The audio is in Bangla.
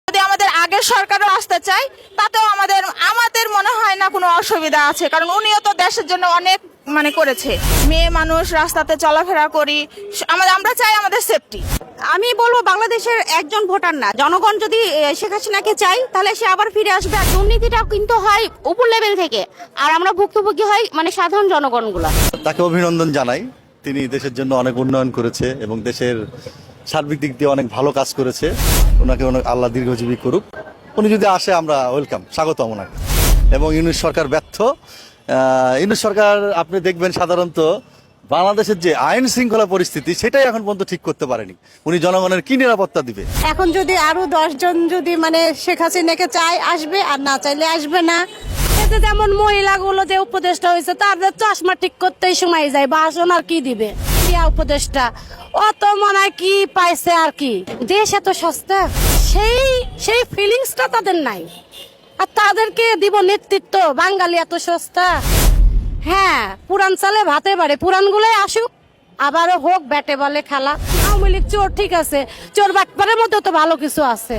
যদি আমাদের আগের সরকারও আসতে চায় তাতেও আমাদের আমাদের মনে হয় না কোনো অসুবিধা আছে, কারণ উনিও তো দেশের জন্য অনেক করেছে। মেয়ে মানুষ রাস্তাতে চলাফেরা করি, আমরা চাই আমাদের সেফটি। আমি বলবো বাংলাদেশের একজন ভোটার না, জনগণ যদি শেখ হাসিনাকে চাই তাহলে সে আবার ফিরে আসবে। আর দুর্নীতিটা কিন্তু হয় উপর লেভেল থেকে, আর আমরা ভুক্তভোগী হয় সাধারণ জনগণগুলা। তাকে অভিনন্দন জানাই, তিনি দেশের জন্য অনেক উন্নয়ন করেছে এবং দেশের সার্বিক দিক দিয়ে অনেক ভালো কাজ করেছে। ওনাকে অনেক আল্লাহ দীর্ঘজীবী করুক। উনি যদি আসে আমরা ওয়েলকাম, স্বাগতম ওনাকে। এবং ইউনিট সরকার ব্যর্থ। ইউনিট সরকার আপনি দেখবেন সাধারণত বাংলাদেশের যে আইন শৃঙ্খলা পরিস্থিতি সেটাই এখন পর্যন্ত ঠিক করতে পারেনি। উনি জনগণের কি নিরাপত্তা দিবে? এখন যদি আরো 10 জন যদি শেখ হাসিনাকে চাই আসবে, আর না চাইলে আসবে না। এতে যেমন মহিলাগুলো যে উপদেষ্টা হয়েছে তাদের চশমা ঠিক করতেই সময় যায়, ভাষণ আর কি দিবে উপদেষ্টা, অত মনে হয় কি পাইছে আর কি। দেশ এত সস্তা, সেই ফিলিংসটা তাদের নাই। আর তাদেরকে দিব নেতৃত্ব, বাঙালি এত সস্তা। হ্যাঁ, পুরান চালে ভাতে পারে, পুরান গুলাই আসুক, আবারও হোক ব্যাটে বলে খেলা। আওয়ামী লীগ চোর, ঠিক আছে, চোর বাটপারের মধ্যে তো ভালো কিছু আছে।